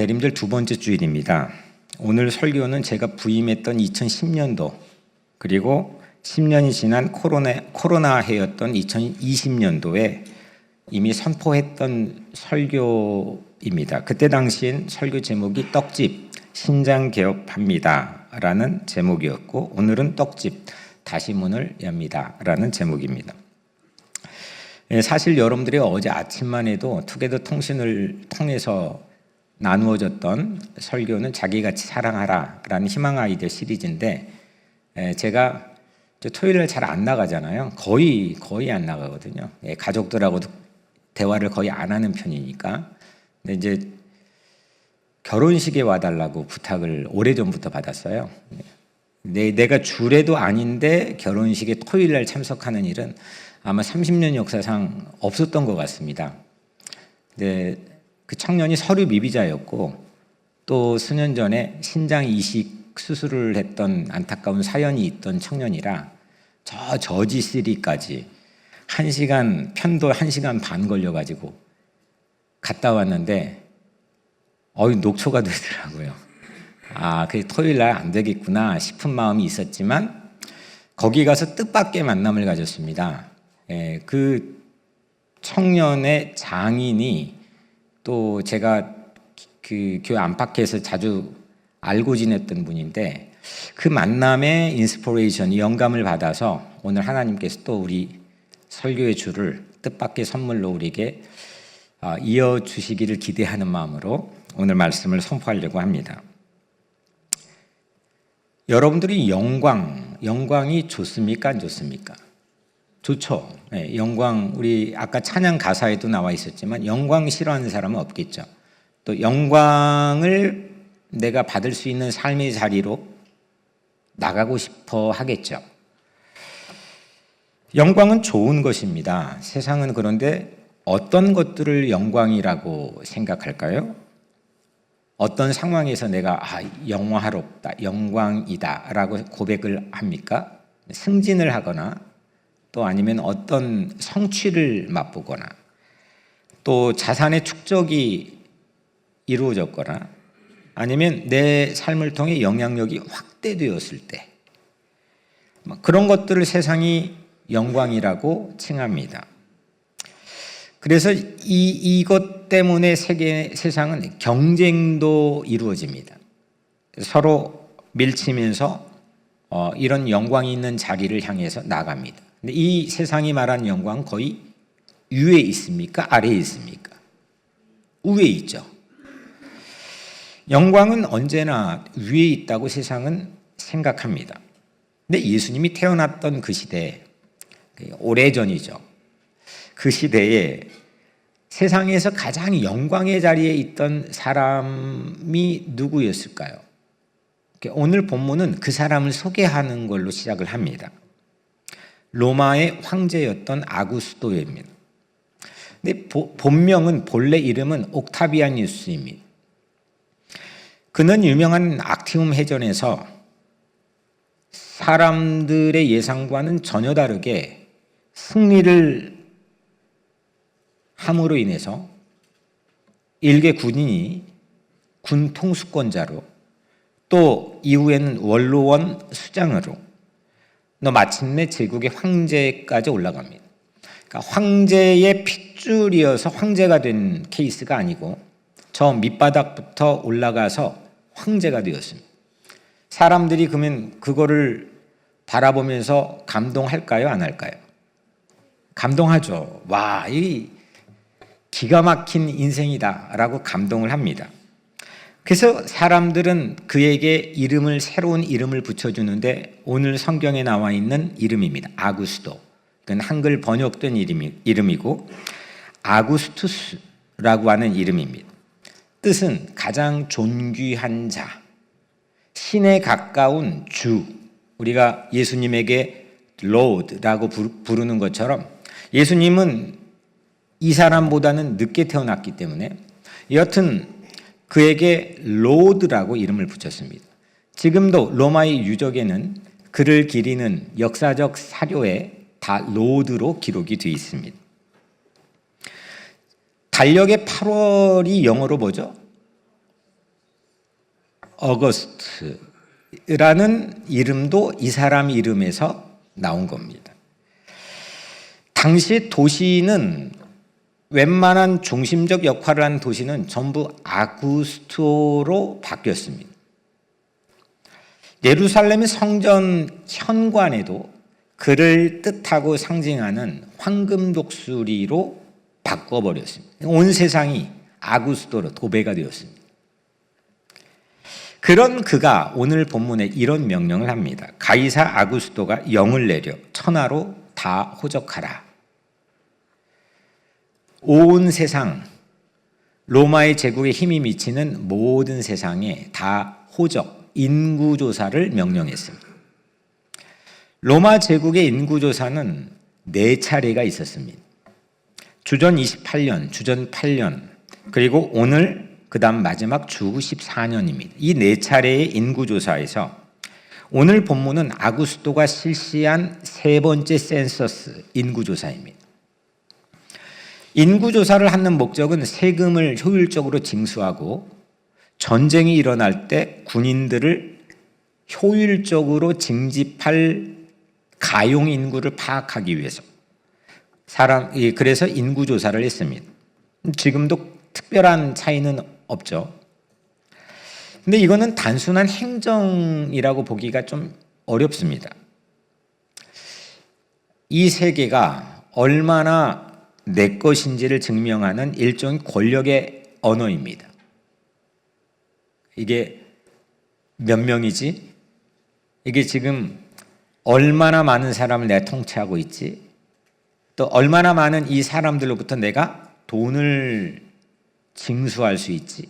대림절 두 번째 주일입니다. 오늘 설교는 제가 부임했던 2010년도 그리고 10년이 지난 코로나 해였던 2020년도에 이미 선포했던 설교입니다. 그때 당시엔 설교 제목이 떡집 신장개업합니다 라는 제목이었고, 오늘은 떡집 다시 문을 엽니다 라는 제목입니다. 사실 여러분들이 어제 아침만 해도 투게더 통신을 통해서 나누어졌던 설교는 자기같이 사랑하라 라는 희망 아이디어 시리즈인데, 제가 토요일에 잘 안 나가잖아요. 거의 안 나가거든요. 가족들하고도 대화를 거의 안 하는 편이니까. 근데 이제 결혼식에 와달라고 부탁을 오래전부터 받았어요. 내가 주례도 아닌데 결혼식에 토요일날 참석하는 일은 아마 30년 역사상 없었던 것 같습니다. 근데 그 청년이 서류 미비자였고, 또 수년 전에 신장 이식 수술을 했던 안타까운 사연이 있던 청년이라 저지시리까지 1시간, 편도 1시간 반 걸려가지고 갔다 왔는데 녹초가 되더라고요. 그 토요일 날 안 되겠구나 싶은 마음이 있었지만 거기 가서 뜻밖의 만남을 가졌습니다. 그 청년의 장인이 또 제가 그 교회 안팎에서 자주 알고 지냈던 분인데, 그 만남의 인스피레이션, 영감을 받아서 오늘 하나님께서 또 우리 설교의 줄을 뜻밖의 선물로 우리에게 이어주시기를 기대하는 마음으로 오늘 말씀을 선포하려고 합니다. 여러분들이 영광이 좋습니까? 안 좋습니까? 좋죠. 영광, 우리 아까 찬양 가사에도 나와 있었지만 영광 싫어하는 사람은 없겠죠. 또 영광을 내가 받을 수 있는 삶의 자리로 나가고 싶어 하겠죠. 영광은 좋은 것입니다. 세상은 그런데 어떤 것들을 영광이라고 생각할까요? 어떤 상황에서 내가 영화롭다, 영광이다 라고 고백을 합니까? 승진을 하거나, 또 아니면 어떤 성취를 맛보거나, 또 자산의 축적이 이루어졌거나, 아니면 내 삶을 통해 영향력이 확대되었을 때, 그런 것들을 세상이 영광이라고 칭합니다. 그래서 이것 때문에 세상은 경쟁도 이루어집니다. 서로 밀치면서 이런 영광이 있는 자리를 향해서 나갑니다. 근데 이 세상이 말하는 영광은 거의 위에 있습니까? 아래에 있습니까? 위에 있죠. 영광은 언제나 위에 있다고 세상은 생각합니다. 근데 예수님이 태어났던 그 시대, 오래전이죠. 그 시대에 세상에서 가장 영광의 자리에 있던 사람이 누구였을까요? 오늘 본문은 그 사람을 소개하는 걸로 시작을 합니다. 로마의 황제였던 아구스토입니다. 근데 본래 이름은 옥타비아누스입니다. 그는 유명한 악티움 해전에서 사람들의 예상과는 전혀 다르게 승리를 함으로 인해서 일개 군인이 군 통수권자로, 또 이후에는 원로원 수장으로, 마침내 제국의 황제까지 올라갑니다. 그러니까 황제의 핏줄이어서 황제가 된 케이스가 아니고 저 밑바닥부터 올라가서 황제가 되었습니다. 사람들이 그러면 그거를 바라보면서 감동할까요? 안 할까요? 감동하죠. 와, 이 기가 막힌 인생이다 라고 감동을 합니다. 그래서 사람들은 그에게 새로운 이름을 붙여주는데, 오늘 성경에 나와 있는 이름입니다. 아구스토. 그건 한글 번역된 이름이고 아구스투스라고 하는 이름입니다. 뜻은 가장 존귀한 자, 신에 가까운 주. 우리가 예수님에게 Lord라고 부르는 것처럼 예수님은 이 사람보다는 늦게 태어났기 때문에 여튼 그에게 로드라고 이름을 붙였습니다. 지금도 로마의 유적에는 그를 기리는 역사적 사료에 다 로드로 기록이 되어 있습니다. 달력의 8월이 영어로 뭐죠? 어거스트라는 이름도 이 사람 이름에서 나온 겁니다. 당시 도시는 웬만한 중심적 역할을 하는 도시는 전부 아구스토로 바뀌었습니다. 예루살렘의 성전 현관에도 그를 뜻하고 상징하는 황금 독수리로 바꿔버렸습니다. 온 세상이 아구스토로 도배가 되었습니다. 그런 그가 오늘 본문에 이런 명령을 합니다. 가이사 아구스토가 영을 내려 천하로 다 호적하라. 온 세상, 로마의 제국에 힘이 미치는 모든 세상에 다 호적, 인구조사를 명령했습니다. 로마 제국의 인구조사는 4차례가 있었습니다. 주전 28년, 주전 8년, 그리고 오늘 그 다음 마지막 주 14년입니다. 이 4차례의 인구조사에서 오늘 본문은 아구스토가 실시한 3번째 센서스 인구조사입니다. 인구조사를 하는 목적은 세금을 효율적으로 징수하고 전쟁이 일어날 때 군인들을 효율적으로 징집할 가용 인구를 파악하기 위해서 그래서 인구조사를 했습니다. 지금도 특별한 차이는 없죠. 근데 이거는 단순한 행정이라고 보기가 좀 어렵습니다. 이 세계가 얼마나 내 것인지를 증명하는 일종의 권력의 언어입니다. 이게 몇 명이지? 이게 지금 얼마나 많은 사람을 내가 통치하고 있지? 또 얼마나 많은 이 사람들로부터 내가 돈을 징수할 수 있지?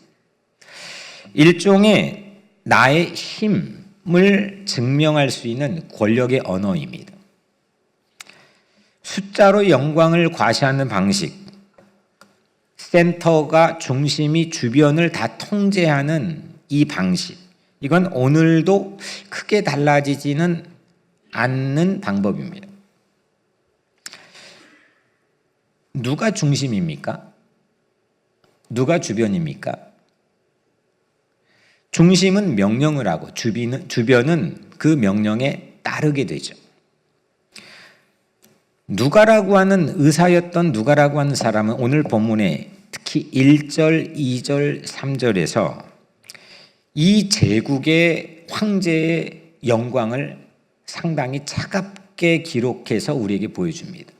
일종의 나의 힘을 증명할 수 있는 권력의 언어입니다. 숫자로 영광을 과시하는 방식, 센터가 중심이 주변을 다 통제하는 이 방식, 이건 오늘도 크게 달라지지는 않는 방법입니다. 누가 중심입니까? 누가 주변입니까? 중심은 명령을 하고 주변은 그 명령에 따르게 되죠. 누가라고 하는 의사였던 누가라고 하는 사람은 오늘 본문에 특히 1절, 2절, 3절에서 이 제국의 황제의 영광을 상당히 차갑게 기록해서 우리에게 보여줍니다.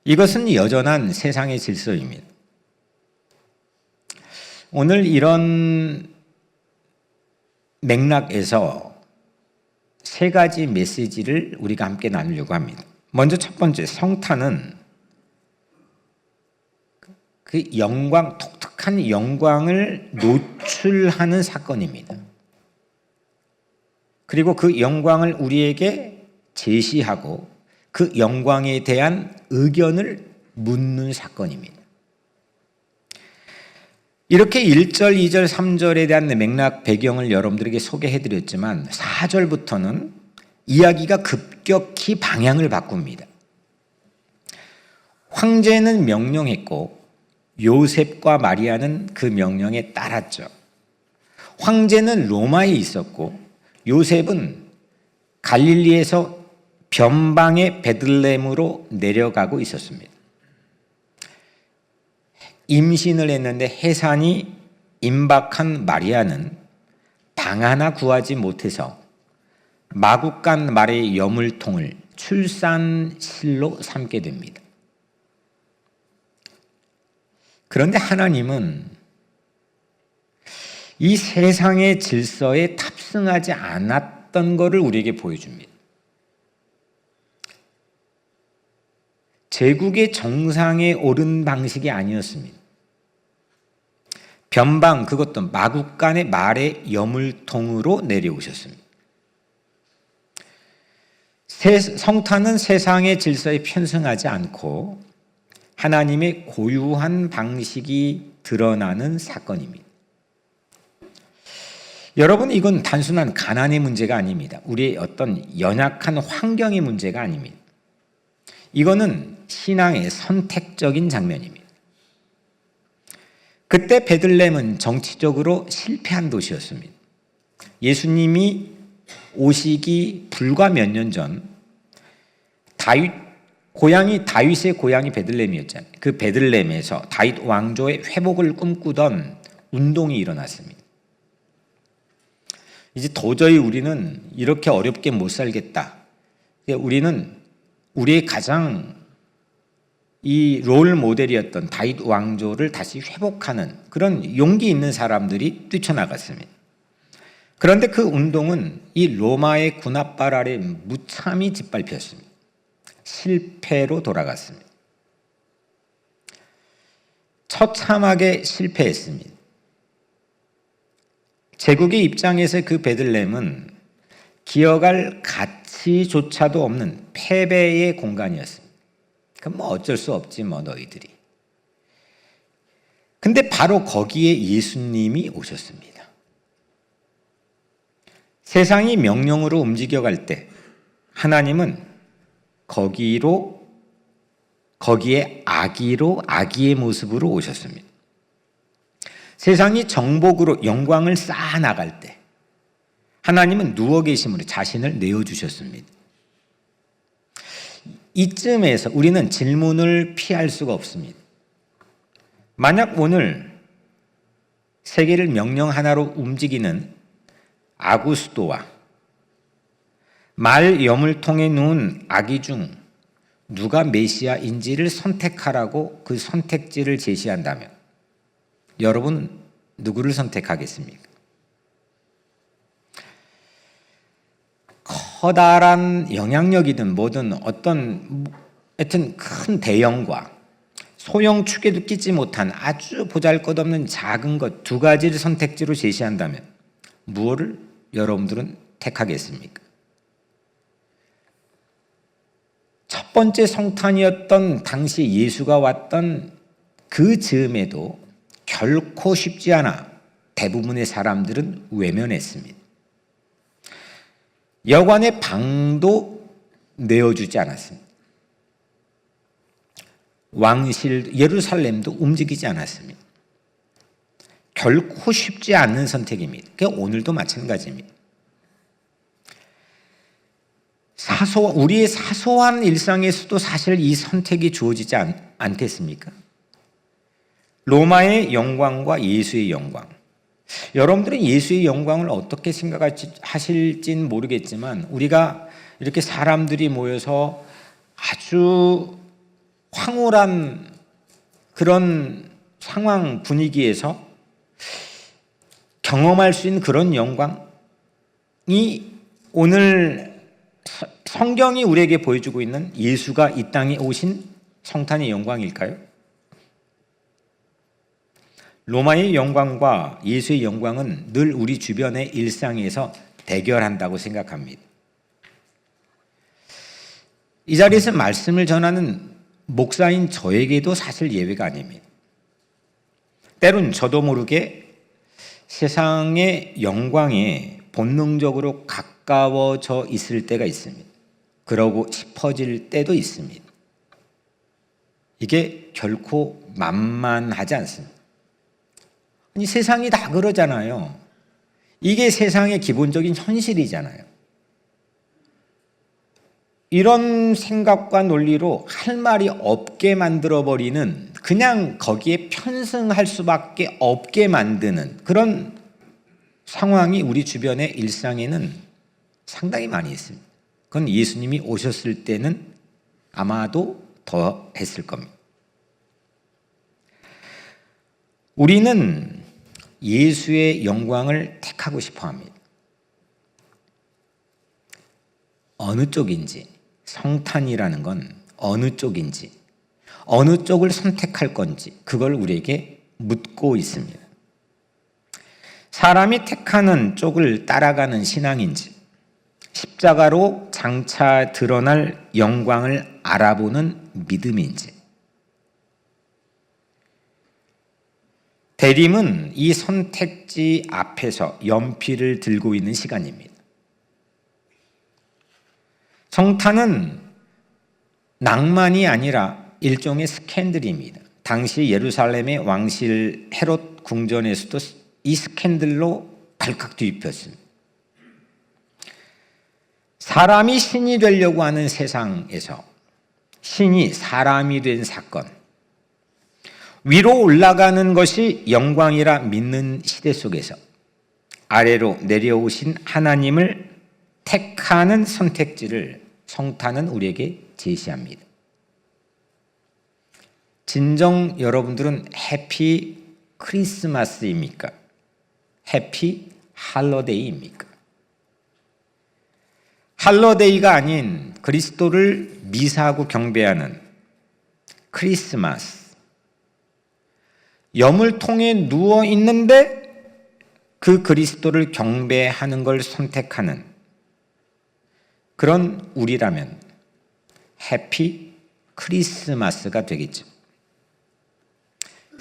이것은 여전한 세상의 질서입니다. 오늘 이런 맥락에서 3가지 메시지를 우리가 함께 나누려고 합니다. 먼저 첫 번째, 성탄은 그 영광, 독특한 영광을 노출하는 사건입니다. 그리고 그 영광을 우리에게 제시하고 그 영광에 대한 의견을 묻는 사건입니다. 이렇게 1절, 2절, 3절에 대한 맥락 배경을 여러분들에게 소개해드렸지만 4절부터는 이야기가 급격히 방향을 바꿉니다. 황제는 명령했고 요셉과 마리아는 그 명령에 따랐죠. 황제는 로마에 있었고 요셉은 갈릴리에서 변방의 베들레헴으로 내려가고 있었습니다. 임신을 했는데 해산이 임박한 마리아는 방 하나 구하지 못해서 마구간 말의 여물통을 출산실로 삼게 됩니다. 그런데 하나님은 이 세상의 질서에 탑승하지 않았던 것을 우리에게 보여줍니다. 제국의 정상에 오른 방식이 아니었습니다. 변방, 그것도 마구간의 말의 여물통으로 내려오셨습니다. 성탄은 세상의 질서에 편승하지 않고 하나님의 고유한 방식이 드러나는 사건입니다. 여러분, 이건 단순한 가난의 문제가 아닙니다. 우리의 어떤 연약한 환경의 문제가 아닙니다. 이거는 신앙의 선택적인 장면입니다. 그때 베들레헴은 정치적으로 실패한 도시였습니다. 예수님이 오시기 불과 몇 년 전 다윗의 고향이 베들레헴이었잖아요. 그 베들레헴에서 다윗 왕조의 회복을 꿈꾸던 운동이 일어났습니다. 이제 도저히 우리는 이렇게 어렵게 못 살겠다. 우리는 우리의 가장 이 롤 모델이었던 다윗 왕조를 다시 회복하는 그런 용기 있는 사람들이 뛰쳐나갔습니다. 그런데 그 운동은 이 로마의 군합발 아래 무참히 짓밟혔습니다. 실패로 돌아갔습니다. 처참하게 실패했습니다. 제국의 입장에서 그 베들레헴은 기어갈 가치조차도 없는 패배의 공간이었습니다. 그럼 뭐 어쩔 수 없지 뭐 너희들이. 근데 바로 거기에 예수님이 오셨습니다. 세상이 명령으로 움직여갈 때 하나님은 거기에 아기의 모습으로 오셨습니다. 세상이 정복으로 영광을 쌓아나갈 때 하나님은 누워 계심으로 자신을 내어주셨습니다. 이쯤에서 우리는 질문을 피할 수가 없습니다. 만약 오늘 세계를 명령 하나로 움직이는 아구스도와 말염을 통해 누운 아기 중 누가 메시아인지를 선택하라고 그 선택지를 제시한다면 여러분 누구를 선택하겠습니까? 커다란 영향력이든 뭐든 어떤 하여튼 큰 대형과 소형 축에도 끼지 못한 아주 보잘것없는 작은 것 두 가지를 선택지로 제시한다면 무엇을 여러분들은 택하겠습니까? 첫 번째 성탄이었던 당시 예수가 왔던 그 즈음에도 결코 쉽지 않아 대부분의 사람들은 외면했습니다. 여관의 방도 내어주지 않았습니다. 왕실 예루살렘도 움직이지 않았습니다. 결코 쉽지 않은 선택입니다. 오늘도 마찬가지입니다. 우리의 사소한 일상에서도 사실 이 선택이 주어지지 않겠습니까? 로마의 영광과 예수의 영광. 여러분들은 예수의 영광을 어떻게 생각하실지는 모르겠지만 우리가 이렇게 사람들이 모여서 아주 황홀한 그런 상황 분위기에서 경험할 수 있는 그런 영광이 오늘 성경이 우리에게 보여주고 있는 예수가 이 땅에 오신 성탄의 영광일까요? 로마의 영광과 예수의 영광은 늘 우리 주변의 일상에서 대결한다고 생각합니다. 이 자리에서 말씀을 전하는 목사인 저에게도 사실 예외가 아닙니다. 때론 저도 모르게 세상의 영광에 본능적으로 가까워져 있을 때가 있습니다. 그러고 싶어질 때도 있습니다. 이게 결코 만만하지 않습니다. 아니, 세상이 다 그러잖아요. 이게 세상의 기본적인 현실이잖아요. 이런 생각과 논리로 할 말이 없게 만들어버리는, 그냥 거기에 편승할 수밖에 없게 만드는 그런 상황이 우리 주변의 일상에는 상당히 많이 있습니다. 그건 예수님이 오셨을 때는 아마도 더 했을 겁니다. 우리는 예수의 영광을 택하고 싶어 합니다. 어느 쪽인지, 성탄이라는 건 어느 쪽인지, 어느 쪽을 선택할 건지 그걸 우리에게 묻고 있습니다. 사람이 택하는 쪽을 따라가는 신앙인지, 십자가로 장차 드러날 영광을 알아보는 믿음인지, 대림은 이 선택지 앞에서 연필을 들고 있는 시간입니다. 성탄은 낭만이 아니라 일종의 스캔들입니다. 당시 예루살렘의 왕실 헤롯 궁전에서도 이 스캔들로 발칵 뒤집혔습니다. 사람이 신이 되려고 하는 세상에서 신이 사람이 된 사건, 위로 올라가는 것이 영광이라 믿는 시대 속에서 아래로 내려오신 하나님을 택하는 선택지를 성탄은 우리에게 제시합니다. 진정 여러분들은 해피 크리스마스입니까? 해피 할러데이입니까? 할러데이가 아닌 그리스도를 미사하고 경배하는 크리스마스, 염을통에 누워 있는데 그 그리스도를 경배하는 걸 선택하는 그런 우리라면 해피 크리스마스가 되겠죠.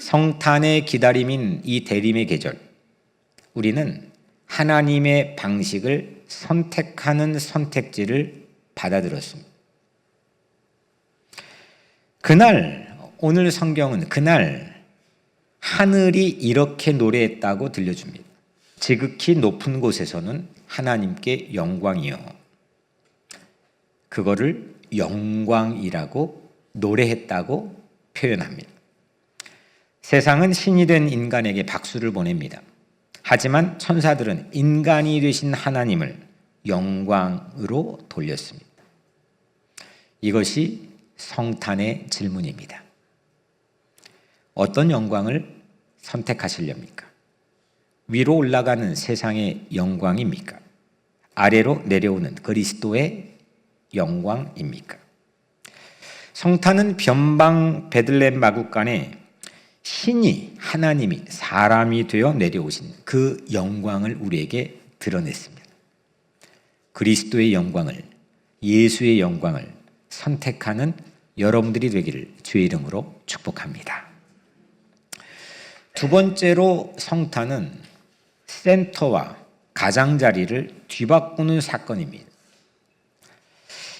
성탄의 기다림인 이 대림의 계절, 우리는 하나님의 방식을 선택하는 선택지를 받아들였습니다. 그날, 오늘 성경은 그날 하늘이 이렇게 노래했다고 들려줍니다. 지극히 높은 곳에서는 하나님께 영광이요. 그거를 영광이라고 노래했다고 표현합니다. 세상은 신이 된 인간에게 박수를 보냅니다. 하지만 천사들은 인간이 되신 하나님을 영광으로 돌렸습니다. 이것이 성탄의 질문입니다. 어떤 영광을 선택하시렵니까? 위로 올라가는 세상의 영광입니까? 아래로 내려오는 그리스도의 영광입니까? 성탄은 변방 베들레헴 마구간에 신이, 하나님이 사람이 되어 내려오신 그 영광을 우리에게 드러냈습니다. 그리스도의 영광을, 예수의 영광을 선택하는 여러분들이 되기를 주의 이름으로 축복합니다. 두 번째로 성탄은 센터와 가장자리를 뒤바꾸는 사건입니다.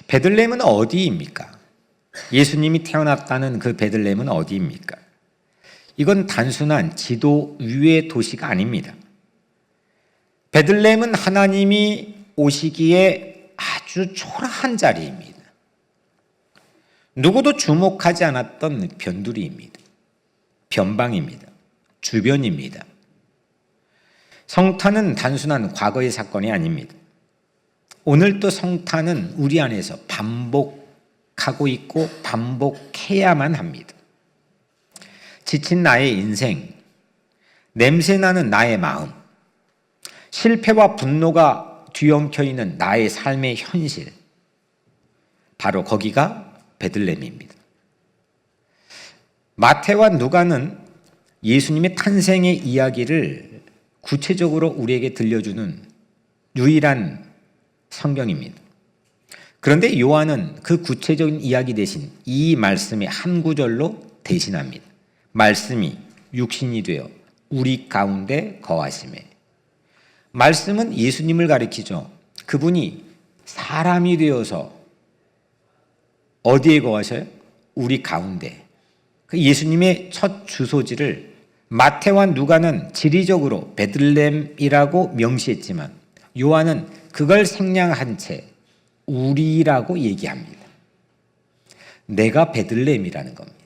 베들레헴은 어디입니까? 예수님이 태어났다는 그 베들레헴은 어디입니까? 이건 단순한 지도 위의 도시가 아닙니다. 베들레헴은 하나님이 오시기에 아주 초라한 자리입니다. 누구도 주목하지 않았던 변두리입니다. 변방입니다. 주변입니다. 성탄은 단순한 과거의 사건이 아닙니다. 오늘도 성탄은 우리 안에서 반복하고 있고 반복해야만 합니다. 지친 나의 인생, 냄새나는 나의 마음, 실패와 분노가 뒤엉켜 있는 나의 삶의 현실, 바로 거기가 베들레헴입니다. 마태와 누가는 예수님의 탄생의 이야기를 구체적으로 우리에게 들려주는 유일한 성경입니다. 그런데 요한은 그 구체적인 이야기 대신 이 말씀의 한 구절로 대신합니다. 말씀이 육신이 되어 우리 가운데 거하심에. 말씀은 예수님을 가리키죠. 그분이 사람이 되어서 어디에 거하셔요? 우리 가운데. 그 예수님의 첫 주소지를 마태와 누가는 지리적으로 베들레헴이라고 명시했지만 요한은 그걸 생략한 채 우리라고 얘기합니다. 내가 베들레헴이라는 겁니다.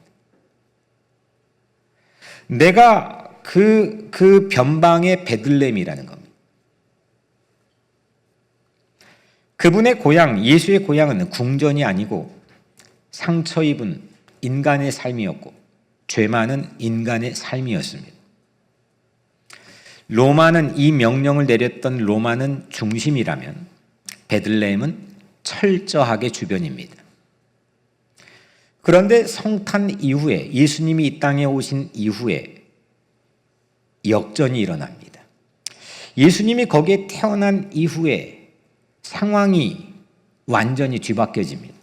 내가 그 변방의 베들레헴이라는 겁니다. 그분의 고향, 예수의 고향은 궁전이 아니고 상처 입은 인간의 삶이었고 죄 많은 인간의 삶이었습니다. 로마는 이 명령을 내렸던 로마는 중심이라면 베들레헴은 철저하게 주변입니다. 그런데 성탄 이후에 예수님이 이 땅에 오신 이후에 역전이 일어납니다. 예수님이 거기에 태어난 이후에 상황이 완전히 뒤바뀌어집니다.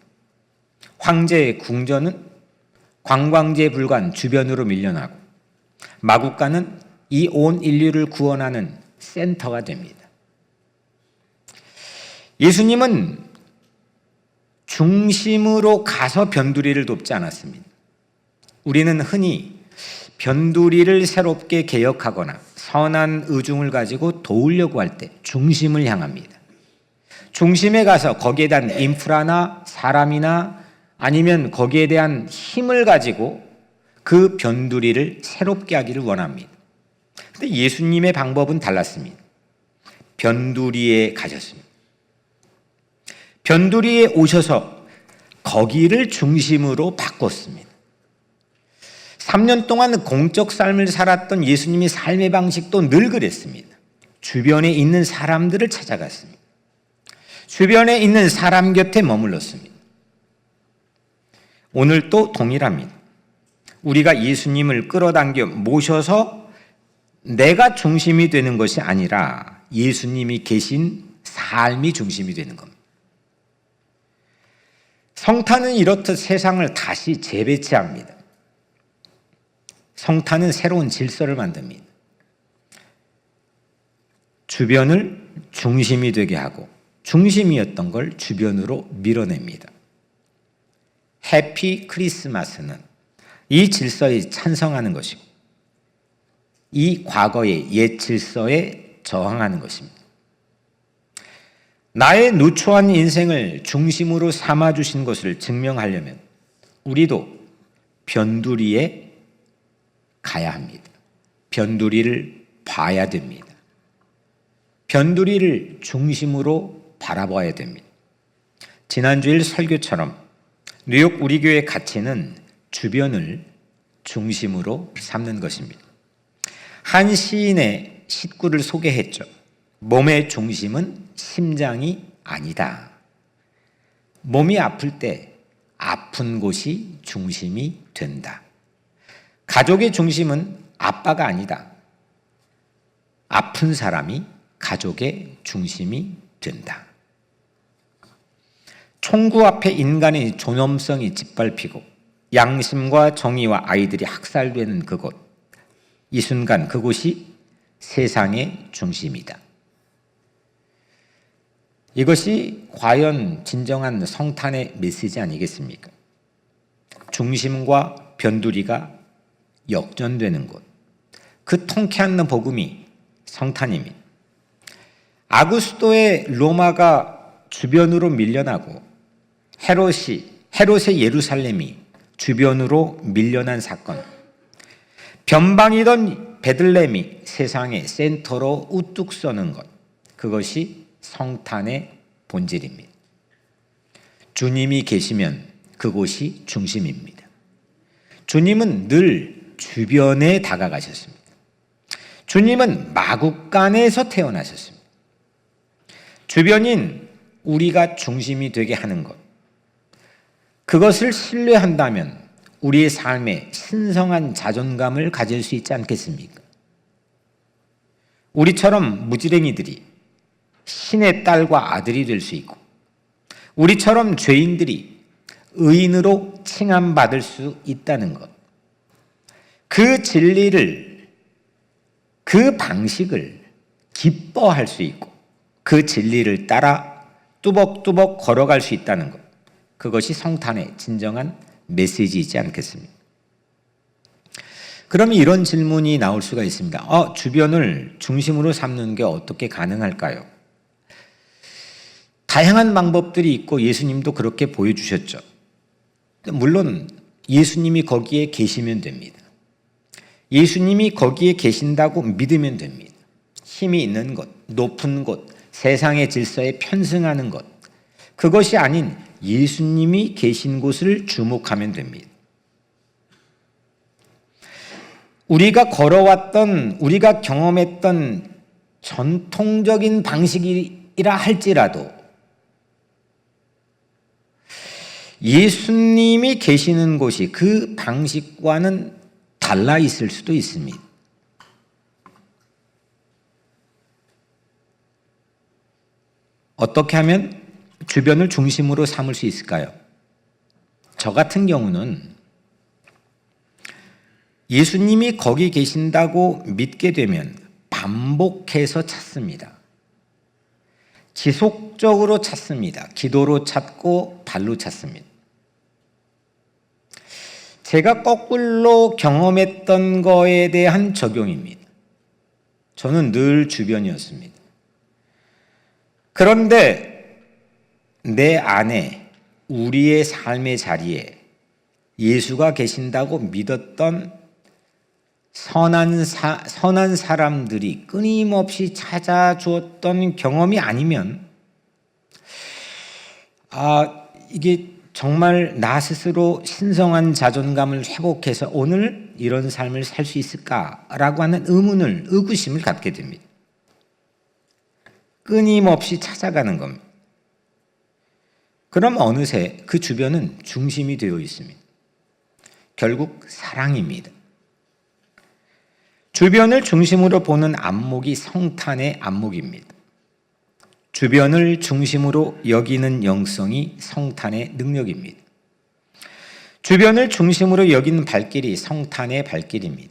황제의 궁전은 관광지에 불과한 주변으로 밀려나고 마구간은 이 온 인류를 구원하는 센터가 됩니다. 예수님은 중심으로 가서 변두리를 돕지 않았습니다. 우리는 흔히 변두리를 새롭게 개혁하거나 선한 의중을 가지고 도우려고 할 때 중심을 향합니다. 중심에 가서 거기에 대한 인프라나 사람이나 아니면 거기에 대한 힘을 가지고 그 변두리를 새롭게 하기를 원합니다. 근데 예수님의 방법은 달랐습니다. 변두리에 가셨습니다. 변두리에 오셔서 거기를 중심으로 바꿨습니다. 3년 동안 공적 삶을 살았던 예수님의 삶의 방식도 늘 그랬습니다. 주변에 있는 사람들을 찾아갔습니다. 주변에 있는 사람 곁에 머물렀습니다. 오늘도 동일합니다. 우리가 예수님을 끌어당겨 모셔서 내가 중심이 되는 것이 아니라 예수님이 계신 삶이 중심이 되는 겁니다. 성탄은 이렇듯 세상을 다시 재배치합니다. 성탄은 새로운 질서를 만듭니다. 주변을 중심이 되게 하고 중심이었던 걸 주변으로 밀어냅니다. 해피 크리스마스는 이 질서에 찬성하는 것이고 이 과거의 옛 질서에 저항하는 것입니다. 나의 누추한 인생을 중심으로 삼아주신 것을 증명하려면 우리도 변두리에 가야 합니다. 변두리를 봐야 됩니다. 변두리를 중심으로 바라봐야 됩니다. 지난주일 설교처럼 뉴욕 우리 교회의 가치는 주변을 중심으로 삼는 것입니다. 한 시인의 식구를 소개했죠. 몸의 중심은 심장이 아니다. 몸이 아플 때 아픈 곳이 중심이 된다. 가족의 중심은 아빠가 아니다. 아픈 사람이 가족의 중심이 된다. 총구 앞에 인간의 존엄성이 짓밟히고 양심과 정의와 아이들이 학살되는 그곳, 이 순간 그곳이 세상의 중심이다. 이것이 과연 진정한 성탄의 메시지 아니겠습니까? 중심과 변두리가 역전되는 곳, 그 통쾌한 복음이 성탄입니다. 아구스도의 로마가 주변으로 밀려나고 헤롯의 예루살렘이 주변으로 밀려난 사건, 변방이던 베들레헴이 세상의 센터로 우뚝 서는 것, 그것이 성탄의 본질입니다. 주님이 계시면 그곳이 중심입니다. 주님은 늘 주변에 다가가셨습니다. 주님은 마국간에서 태어나셨습니다. 주변인 우리가 중심이 되게 하는 것, 그것을 신뢰한다면 우리의 삶에 신성한 자존감을 가질 수 있지 않겠습니까? 우리처럼 무지랭이들이 신의 딸과 아들이 될 수 있고 우리처럼 죄인들이 의인으로 칭함받을 수 있다는 것, 그 진리를, 그 방식을 기뻐할 수 있고 그 진리를 따라 뚜벅뚜벅 걸어갈 수 있다는 것, 그것이 성탄의 진정한 메시지이지 않겠습니까? 그러면 이런 질문이 나올 수가 있습니다. 주변을 중심으로 삼는 게 어떻게 가능할까요? 다양한 방법들이 있고 예수님도 그렇게 보여주셨죠. 물론 예수님이 거기에 계시면 됩니다. 예수님이 거기에 계신다고 믿으면 됩니다. 힘이 있는 것, 높은 곳, 세상의 질서에 편승하는 것, 그것이 아닌 예수님이 계신 곳을 주목하면 됩니다. 우리가 걸어왔던, 우리가 경험했던 전통적인 방식이라 할지라도 예수님이 계시는 곳이 그 방식과는 달라 있을 수도 있습니다. 어떻게 하면 주변을 중심으로 삼을 수 있을까요? 저 같은 경우는 예수님이 거기 계신다고 믿게 되면 반복해서 찾습니다. 지속적으로 찾습니다. 기도로 찾고 발로 찾습니다. 제가 거꾸로 경험했던 거에 대한 적용입니다. 저는 늘 주변이었습니다. 그런데 내 안에, 우리의 삶의 자리에 예수가 계신다고 믿었던 선한 사람들이 끊임없이 찾아주었던 경험이 아니면, 이게 정말 나 스스로 신성한 자존감을 회복해서 오늘 이런 삶을 살 수 있을까라고 하는 의구심을 갖게 됩니다. 끊임없이 찾아가는 겁니다. 그럼 어느새 그 주변은 중심이 되어 있습니다. 결국 사랑입니다. 주변을 중심으로 보는 안목이 성탄의 안목입니다. 주변을 중심으로 여기는 영성이 성탄의 능력입니다. 주변을 중심으로 여기는 발길이 성탄의 발길입니다.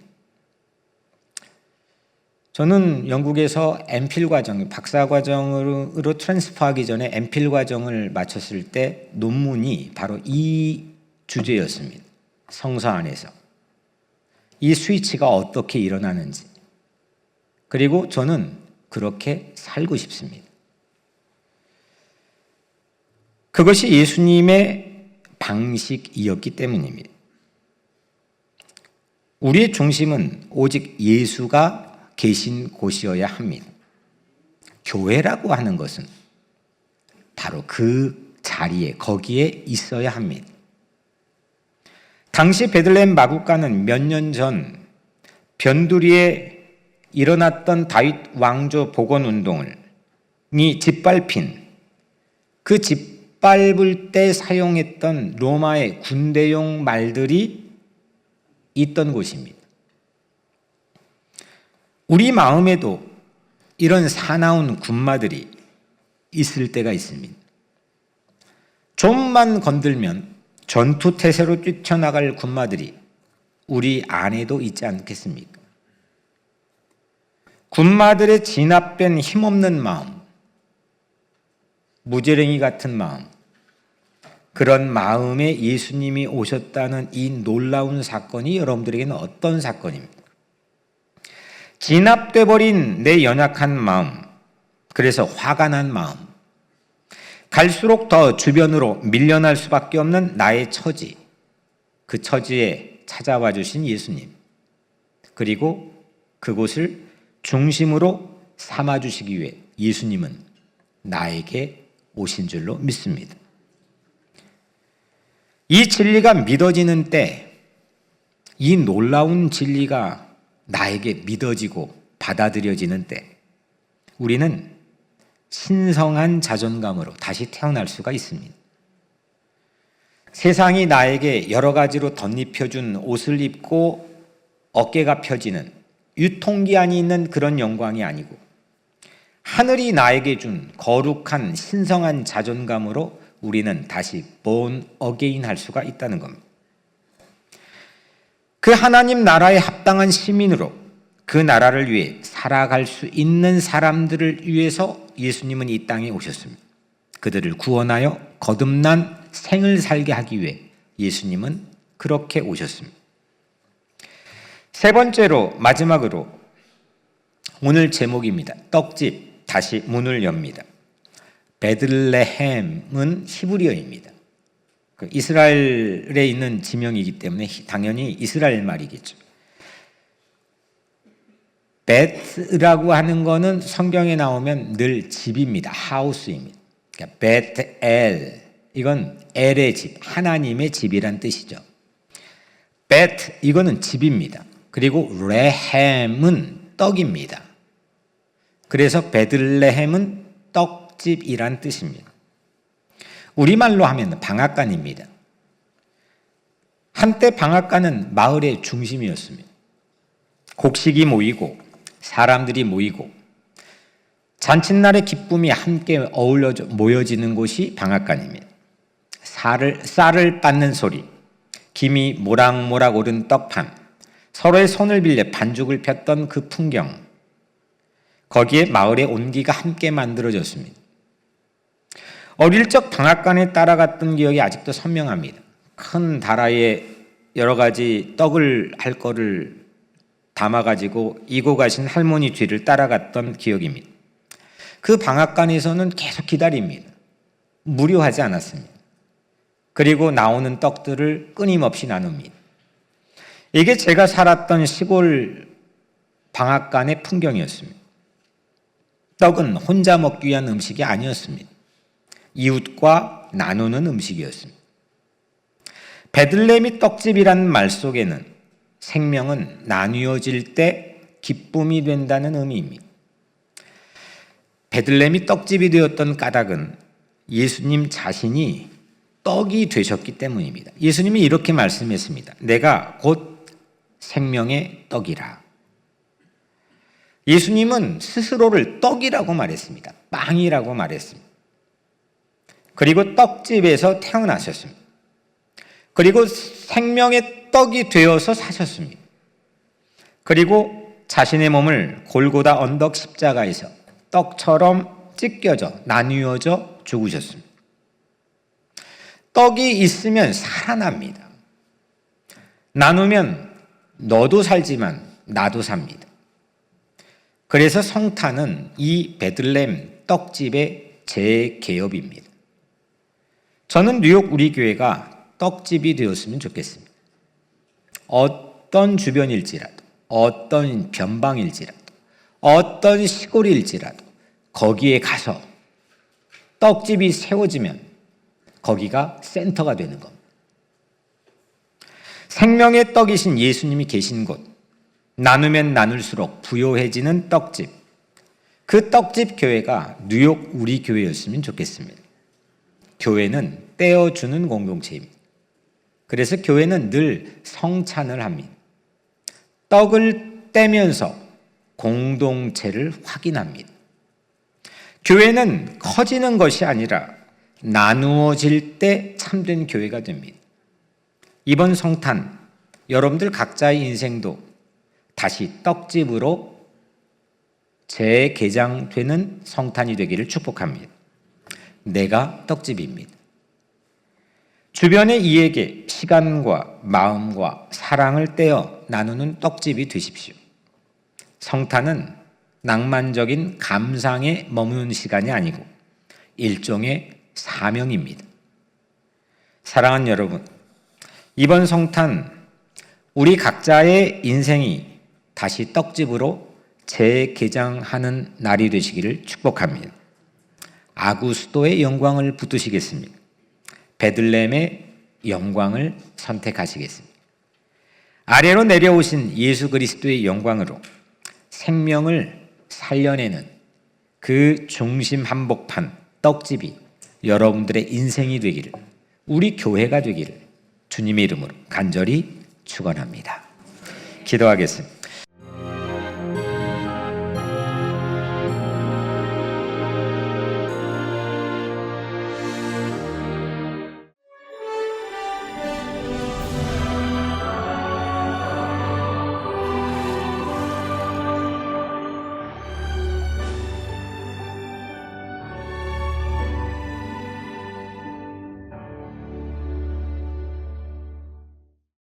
저는 영국에서 MPhil 과정, 박사 과정으로 트랜스퍼하기 전에 MPhil 과정을 마쳤을 때 논문이 바로 이 주제였습니다. 성서 안에서 이 스위치가 어떻게 일어나는지, 그리고 저는 그렇게 살고 싶습니다. 그것이 예수님의 방식이었기 때문입니다. 우리의 중심은 오직 예수가 계신 곳이어야 합니다. 교회라고 하는 것은 바로 그 자리에, 거기에 있어야 합니다. 당시 베들레헴 마국간은 몇 년 전 변두리에 일어났던 다윗 왕조 복원 운동을 짓밟힌, 그 짓밟을 때 사용했던 로마의 군대용 말들이 있던 곳입니다. 우리 마음에도 이런 사나운 군마들이 있을 때가 있습니다. 좀만 건들면 전투태세로 뛰쳐나갈 군마들이 우리 안에도 있지 않겠습니까? 군마들의 진압된 힘없는 마음, 무지랭이 같은 마음, 그런 마음에 예수님이 오셨다는 이 놀라운 사건이 여러분들에게는 어떤 사건입니까? 진압돼 버린 내 연약한 마음, 그래서 화가 난 마음, 갈수록 더 주변으로 밀려날 수밖에 없는 나의 처지, 그 처지에 찾아와 주신 예수님, 그리고 그곳을 중심으로 삼아주시기 위해 예수님은 나에게 오신 줄로 믿습니다. 이 진리가 믿어지는 때, 이 놀라운 진리가 나에게 믿어지고 받아들여지는 때, 우리는 신성한 자존감으로 다시 태어날 수가 있습니다. 세상이 나에게 여러 가지로 덧입혀준 옷을 입고 어깨가 펴지는 유통기한이 있는 그런 영광이 아니고, 하늘이 나에게 준 거룩한 신성한 자존감으로 우리는 다시 born again 할 수가 있다는 겁니다. 그 하나님 나라에 합당한 시민으로 그 나라를 위해 살아갈 수 있는 사람들을 위해서 예수님은 이 땅에 오셨습니다. 그들을 구원하여 거듭난 생을 살게 하기 위해 예수님은 그렇게 오셨습니다. 세 번째로, 마지막으로 오늘 제목입니다. 떡집 다시 문을 엽니다. 베들레헴은 히브리어입니다. 이스라엘에 있는 지명이기 때문에 당연히 이스라엘 말이겠죠. 베트라고 하는 것은 성경에 나오면 늘 집입니다. 하우스입니다. 그러니까 베트엘, 이건 엘의 집, 하나님의 집이란 뜻이죠. 베트, 이거는 집입니다. 그리고 레헴은 떡입니다. 그래서 베들레헴은 떡집이란 뜻입니다. 우리말로 하면 방앗간입니다. 한때 방앗간은 마을의 중심이었습니다. 곡식이 모이고 사람들이 모이고 잔칫날의 기쁨이 함께 어울려 모여지는 곳이 방앗간입니다. 쌀을 빻는 소리, 김이 모락모락 오른 떡판, 서로의 손을 빌려 반죽을 폈던 그 풍경, 거기에 마을의 온기가 함께 만들어졌습니다. 어릴 적 방앗간에 따라갔던 기억이 아직도 선명합니다. 큰 다라에 여러 가지 떡을 할 거를 담아가지고 이고 가신 할머니 뒤를 따라갔던 기억입니다. 그 방앗간에서는 계속 기다립니다. 무료하지 않았습니다. 그리고 나오는 떡들을 끊임없이 나눕니다. 이게 제가 살았던 시골 방앗간의 풍경이었습니다. 떡은 혼자 먹기 위한 음식이 아니었습니다. 이웃과 나누는 음식이었습니다. 베들레헴이 떡집이라는 말 속에는 생명은 나뉘어질 때 기쁨이 된다는 의미입니다. 베들레헴이 떡집이 되었던 까닭은 예수님 자신이 떡이 되셨기 때문입니다. 예수님이 이렇게 말씀했습니다. 내가 곧 생명의 떡이라. 예수님은 스스로를 떡이라고 말했습니다. 빵이라고 말했습니다. 그리고 떡집에서 태어나셨습니다. 그리고 생명의 떡이 되어서 사셨습니다. 그리고 자신의 몸을 골고다 언덕 십자가에서 떡처럼 찢겨져 나뉘어져 죽으셨습니다. 떡이 있으면 살아납니다. 나누면 너도 살지만 나도 삽니다. 그래서 성탄은 이 베들레헴 떡집의 재개업입니다. 저는 뉴욕 우리 교회가 떡집이 되었으면 좋겠습니다. 어떤 주변일지라도, 어떤 변방일지라도, 어떤 시골일지라도 거기에 가서 떡집이 세워지면 거기가 센터가 되는 겁니다. 생명의 떡이신 예수님이 계신 곳, 나누면 나눌수록 부요해지는 떡집, 그 떡집 교회가 뉴욕 우리 교회였으면 좋겠습니다. 교회는 떼어주는 공동체입니다. 그래서 교회는 늘 성찬을 합니다. 떡을 떼면서 공동체를 확인합니다. 교회는 커지는 것이 아니라 나누어질 때 참된 교회가 됩니다. 이번 성탄, 여러분들 각자의 인생도 다시 떡집으로 재개장되는 성탄이 되기를 축복합니다. 내가 떡집입니다. 주변의 이에게 시간과 마음과 사랑을 떼어 나누는 떡집이 되십시오. 성탄은 낭만적인 감상에 머무는 시간이 아니고 일종의 사명입니다. 사랑하는 여러분, 이번 성탄 우리 각자의 인생이 다시 떡집으로 재개장하는 날이 되시기를 축복합니다. 아구스도의 영광을 붙드시겠습니까? 베들레헴의 영광을 선택하시겠습니다. 아래로 내려오신 예수 그리스도의 영광으로 생명을 살려내는 그 중심 한복판 떡집이 여러분들의 인생이 되기를, 우리 교회가 되기를 주님의 이름으로 간절히 축원합니다. 기도하겠습니다.